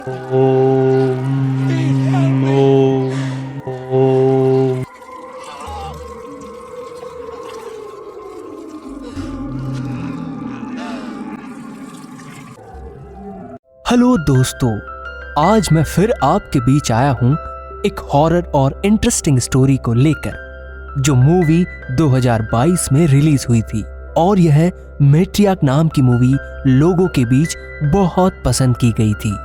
Om Om Om. Hello दोस्तों, आज मैं फिर आपके बीच आया हूं एक हॉरर और इंटरेस्टिंग स्टोरी को लेकर, जो मूवी 2022 में रिलीज हुई थी और यह मैट्रियार्क नाम की मूवी लोगों के बीच बहुत पसंद की गई थी।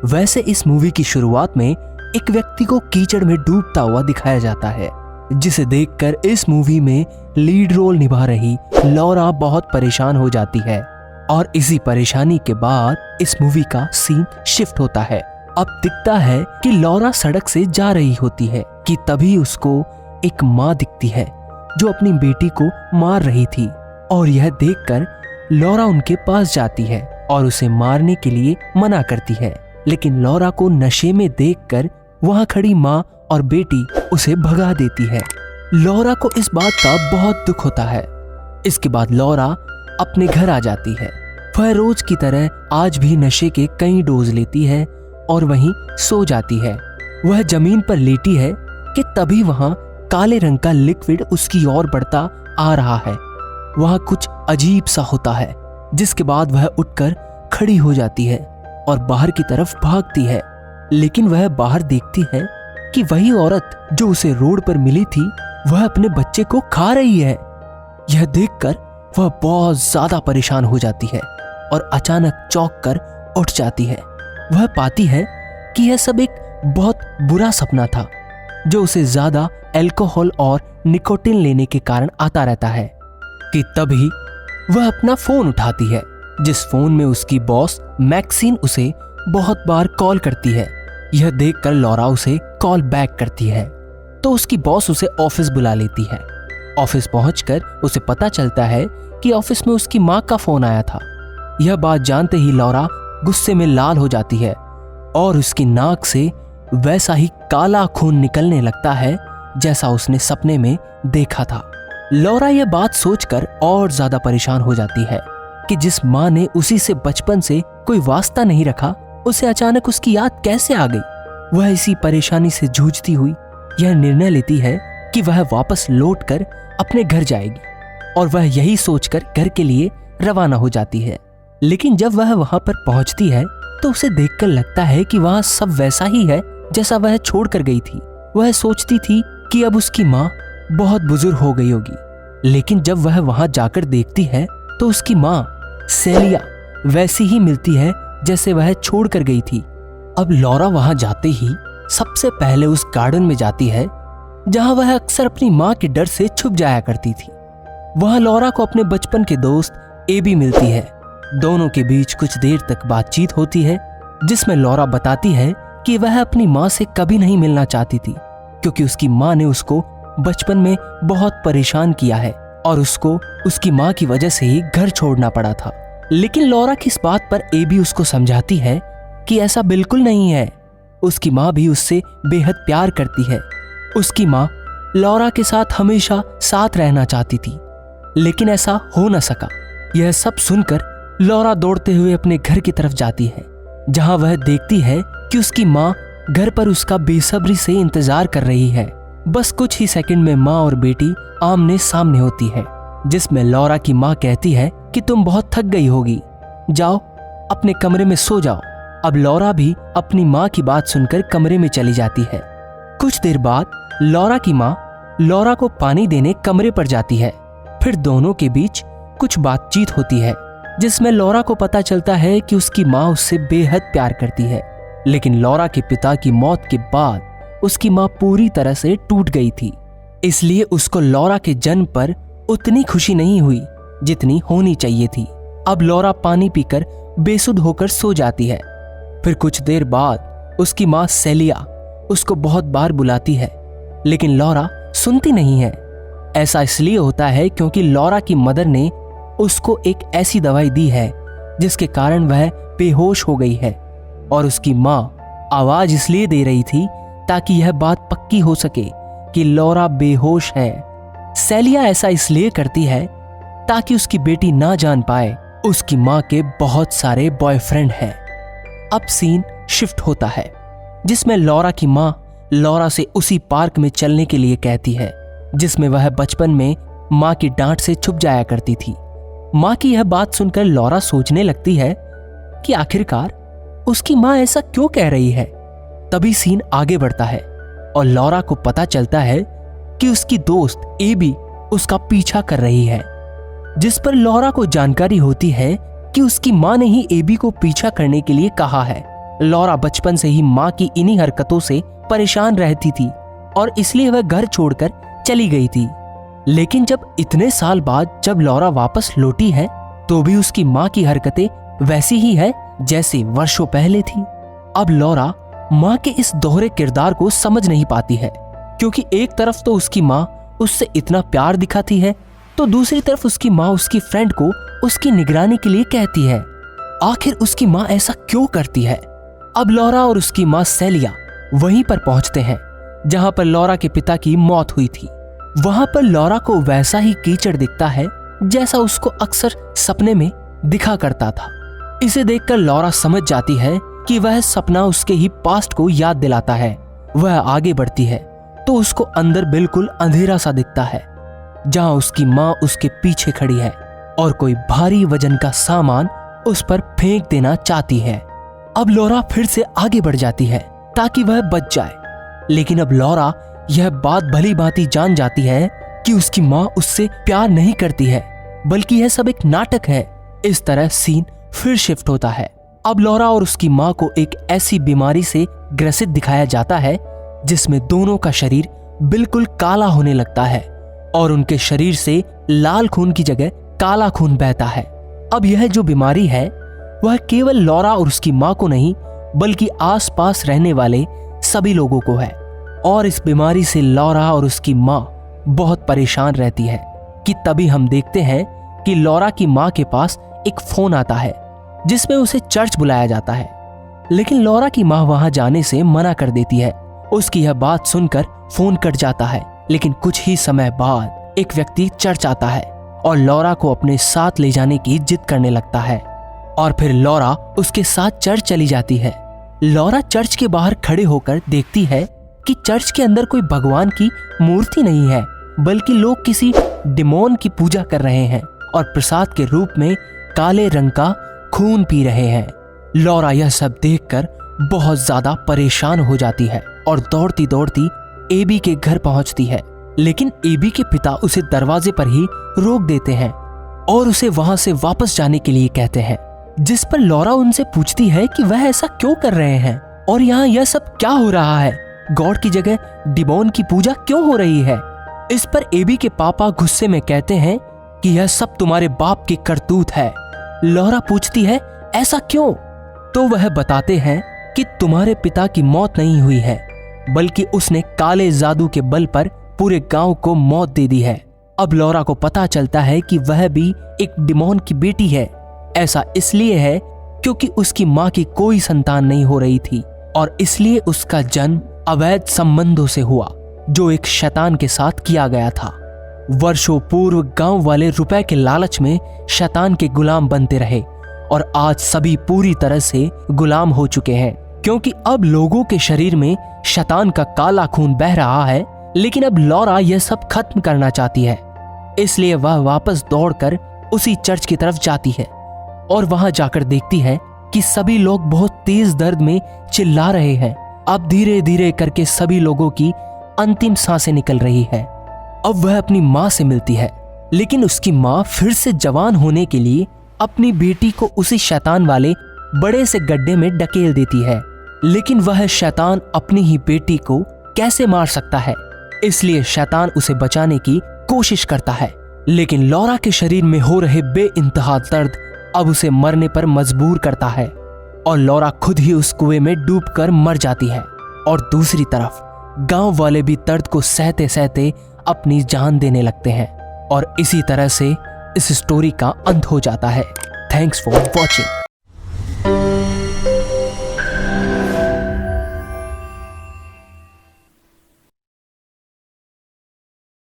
वैसे इस मूवी की शुरुआत में एक व्यक्ति को कीचड़ में डूबता हुआ दिखाया जाता है, जिसे देखकर इस मूवी में लीड रोल निभा रही लॉरा बहुत परेशान हो जाती है और इसी परेशानी के बाद इस मूवी का सीन शिफ्ट होता है। अब दिखता है कि लॉरा सड़क से जा रही होती है कि तभी उसको एक माँ दिखती है जो अपनी बेटी को मार रही थी और यह देखकर लॉरा उनके पास जाती है और उसे मारने के लिए मना करती है, लेकिन लॉरा को नशे में देखकर वहां खड़ी माँ और बेटी उसे भगा देती है। लॉरा को इस बात का बहुत दुख होता है। इसके बाद लॉरा अपने घर आ जाती है। वह रोज की तरह आज भी नशे के कई डोज लेती है और वहीं सो जाती है। वह जमीन पर लेटी है कि तभी वहां काले रंग का लिक्विड उसकी ओर बढ़ता आ रहा है। वहां कुछ अजीब सा होता है, जिसके बाद वह उठकर खड़ी हो जाती है और बाहर की तरफ भागती है, लेकिन वह बाहर देखती है कि वही औरत जो उसे रोड पर मिली थी वह अपने बच्चे को खा रही है। यह देखकर वह बहुत ज्यादा परेशान हो जाती है और अचानक चौंक कर उठ जाती है। वह पाती है कि यह सब एक बहुत बुरा सपना था, जो उसे ज्यादा अल्कोहल और निकोटिन लेने के कारण आता रहता है। कि तभी वह अपना फोन उठाती है, जिस फोन में उसकी बॉस मैक्सिन उसे बहुत बार कॉल करती है। यह देखकर लॉरा उसे कॉल बैक करती है तो उसकी बॉस उसे ऑफिस बुला लेती है। ऑफिस पहुंचकर उसे पता चलता है कि ऑफिस में उसकी माँ का फोन आया था। यह बात जानते ही लॉरा गुस्से में लाल हो जाती है और उसकी नाक से वैसा ही काला खून निकलने लगता है जैसा उसने सपने में देखा था। लॉरा यह बात सोचकर और ज्यादा परेशान हो जाती है कि जिस माँ ने उसी से बचपन से कोई वास्ता नहीं रखा, उसे अचानक उसकी याद कैसे आ गई। वह इसी परेशानी से जूझती हुई यह निर्णय लेती है कि वह वापस लौटकर अपने घर जाएगी और वह यही सोचकर घर के लिए रवाना हो जाती है। लेकिन जब वह वहां पर पहुंचती है तो उसे देखकर लगता है कि वहां सब वैसा ही है जैसा वह छोड़कर गई थी। वह सोचती थी कि अब उसकी माँ बहुत बुजुर्ग हो गई होगी, लेकिन जब वह वहां जाकर देखती है तो उसकी माँ सेलिया वैसी ही मिलती है जैसे वह छोड़कर गई थी। अब लॉरा वहां जाते ही सबसे पहले उस गार्डन में जाती है जहां वह अक्सर अपनी माँ के डर से छुप जाया करती थी। वहां लॉरा को अपने बचपन के दोस्त एबी मिलती है। दोनों के बीच कुछ देर तक बातचीत होती है, जिसमें लॉरा बताती है कि वह अपनी माँ से कभी नहीं मिलना चाहती थी, क्योंकि उसकी माँ ने उसको बचपन में बहुत परेशान किया है और उसको उसकी माँ की वजह से ही घर छोड़ना पड़ा था। लेकिन लॉरा की इस बात पर एबी उसको समझाती है कि ऐसा बिल्कुल नहीं है। उसकी माँ भी उससे बेहद प्यार करती है। उसकी माँ लॉरा के साथ हमेशा साथ रहना चाहती थी, लेकिन ऐसा हो न सका। यह सब सुनकर लॉरा दौड़ते हुए अपने घर की तरफ जाती है, जहां वह देखती है कि उसकी माँ घर पर उसका बेसब्री से इंतजार कर रही है। बस कुछ ही सेकंड में माँ और बेटी आमने सामने होती है, जिसमें लॉरा की माँ कहती है कि तुम बहुत थक गई होगी, जाओ अपने कमरे में सो जाओ। अब लॉरा भी अपनी माँ की बात सुनकर कमरे में चली जाती है। कुछ देर बाद लॉरा की माँ लॉरा को पानी देने कमरे पर जाती है। फिर दोनों के बीच कुछ बातचीत होती है, जिसमें लॉरा को पता चलता है कि उसकी माँ उससे बेहद प्यार करती है, लेकिन लॉरा के पिता की मौत के बाद उसकी माँ पूरी तरह से टूट गई थी, इसलिए उसको लॉरा के जन्म पर उतनी खुशी नहीं हुई जितनी होनी चाहिए थी। अब लॉरा पानी पीकर बेसुध होकर सो जाती है। फिर कुछ देर बाद उसकी माँ सेलिया उसको बहुत बार बुलाती है, लेकिन लॉरा सुनती नहीं है। ऐसा इसलिए होता है क्योंकि लॉरा की मदर ने उसको एक ऐसी दवाई दी है जिसके कारण वह बेहोश हो गई है, और उसकी माँ आवाज इसलिए दे रही थी ताकि यह बात पक्की हो सके कि लॉरा बेहोश है। सेलिया ऐसा इसलिए करती है ताकि उसकी बेटी ना जान पाए उसकी माँ के बहुत सारे बॉयफ्रेंड हैं। अब सीन शिफ्ट होता है, जिसमें लॉरा की माँ लॉरा से उसी पार्क में चलने के लिए कहती है जिसमें वह बचपन में माँ की डांट से छुप जाया करती थी। माँ की यह बात सुनकर लॉरा सोचने लगती है कि आखिरकार उसकी माँ ऐसा क्यों कह रही है। तभी सीन आगे बढ़ता है और लॉरा को पता चलता है कि उसकी दोस्त एबी उसका पीछा कर रही है, जिस पर लॉरा को जानकारी होती है कि उसकी माँ ने ही एबी को पीछा करने के लिए कहा है। लॉरा बचपन से ही माँ की इन्हीं हरकतों से परेशान रहती थी और इसलिए वह घर छोड़कर चली गई थी। लेकिन जब इतने साल बाद जब लॉरा वापस लौटी है तो भी उसकी माँ की हरकतें वैसी ही है जैसे वर्षों पहले थी। अब लॉरा माँ के इस दोहरे किरदार को समझ नहीं पाती है, क्योंकि एक तरफ तो उसकी माँ उससे इतना प्यार दिखाती है तो दूसरी तरफ उसकी माँ उसकी फ्रेंड को उसकी निगरानी के लिए कहती है। आखिर उसकी माँ ऐसा क्यों करती है। अब लॉरा और उसकी माँ सेलिया वहीं पर पहुंचते हैं जहां पर लॉरा के पिता की मौत हुई थी। वहां पर लॉरा को वैसा ही कीचड़ दिखता है जैसा उसको अक्सर सपने में दिखा करता था। इसे देखकर लॉरा समझ जाती है कि वह सपना उसके ही पास्ट को याद दिलाता है। वह आगे बढ़ती है तो उसको अंदर बिल्कुल अंधेरा सा दिखता है, जहां उसकी माँ उसके पीछे खड़ी है और कोई भारी वजन का सामान उस पर फेंक देना चाहती है। अब लॉरा फिर से आगे बढ़ जाती है ताकि वह बच जाए, लेकिन अब लॉरा यह बात भली भांति जान जाती है कि उसकी माँ उससे प्यार नहीं करती है, बल्कि यह सब एक नाटक है। इस तरह सीन फिर शिफ्ट होता है। अब लॉरा और उसकी माँ को एक ऐसी बीमारी से ग्रसित दिखाया जाता है जिसमें दोनों का शरीर बिल्कुल काला होने लगता है और उनके शरीर से लाल खून की जगह काला खून बहता है। अब यह जो बीमारी है वह केवल लॉरा और उसकी माँ को नहीं बल्कि आसपास रहने वाले सभी लोगों को है, और इस बीमारी से लॉरा और उसकी माँ बहुत परेशान रहती है कि तभी हम देखते हैं कि लॉरा की माँ के पास एक फोन आता है जिसमें उसे चर्च बुलाया जाता है, लेकिन लॉरा की माँ वहां जाने से मना कर देती है। उसकी यह बात सुनकर फोन कट जाता है, लेकिन कुछ ही समय बाद एक व्यक्ति चर्च आता है और लॉरा को अपने साथ ले जाने की जिद करने लगता है और फिर लॉरा उसके साथ चर्च चली जाती है। लॉरा चर्च के बाहर खड़े होकर देखती है कि चर्च के अंदर कोई भगवान की मूर्ति नहीं है, बल्कि लोग किसी डिमोन की पूजा कर रहे हैं और प्रसाद के रूप में काले रंग का खून पी रहे हैं। लॉरा यह सब देखकर बहुत ज्यादा परेशान हो जाती है और दौड़ती दौड़ती एबी के घर पहुंचती है, लेकिन एबी के पिता उसे दरवाजे पर ही रोक देते हैं और उसे वहां से वापस जाने के लिए कहते हैं, जिस पर लॉरा उनसे पूछती है कि वह ऐसा क्यों कर रहे हैं और यहाँ यह सब क्या हो रहा है, गॉड की जगह डिमोन की पूजा क्यों हो रही है। इस पर एबी के पापा गुस्से में कहते हैं कि यह सब तुम्हारे बाप की करतूत है। लॉरा पूछती है ऐसा क्यों, तो वह बताते हैं कि तुम्हारे पिता की मौत नहीं हुई है, बल्कि उसने काले जादू के बल पर पूरे गांव को मौत दे दी है। अब लॉरा को पता चलता है कि वह भी एक डिमोन की बेटी है। ऐसा इसलिए है क्योंकि उसकी माँ की कोई संतान नहीं हो रही थी और इसलिए उसका जन्म अवैध संबंधों से हुआ, जो एक शैतान के साथ किया गया था। वर्षों पूर्व गांव वाले रुपए के लालच में शैतान के गुलाम बनते रहे और आज सभी पूरी तरह से गुलाम हो चुके हैं, क्योंकि अब लोगों के शरीर में शैतान का काला खून बह रहा है। लेकिन अब लॉरा यह सब खत्म करना चाहती है, इसलिए वह वापस दौड़कर उसी चर्च की तरफ जाती है और वहां जाकर देखती है कि सभी लोग बहुत तेज दर्द में चिल्ला रहे हैं। अब धीरे धीरे करके सभी लोगों की अंतिम सांसें निकल रही है। अब वह अपनी माँ से मिलती है, लेकिन उसकी माँ फिर से जवान होने के लिए अपनी बेटी को उसी शैतान वाले बड़े से गड्ढे में ढकेल देती है। लेकिन वह शैतान अपनी ही बेटी को कैसे मार सकता है, इसलिए शैतान उसे बचाने की कोशिश करता है। लेकिन लॉरा के शरीर में हो रहे बेइंतहा दर्द अब उसे मरने पर मजबूर करता है और लॉरा खुद ही उस कुएं में डूबकर मर जाती है। और दूसरी तरफ गांव वाले भी दर्द को सहते सहते अपनी जान देने लगते हैं और इसी तरह से इस स्टोरी का अंत हो जाता है। Thanks for watching.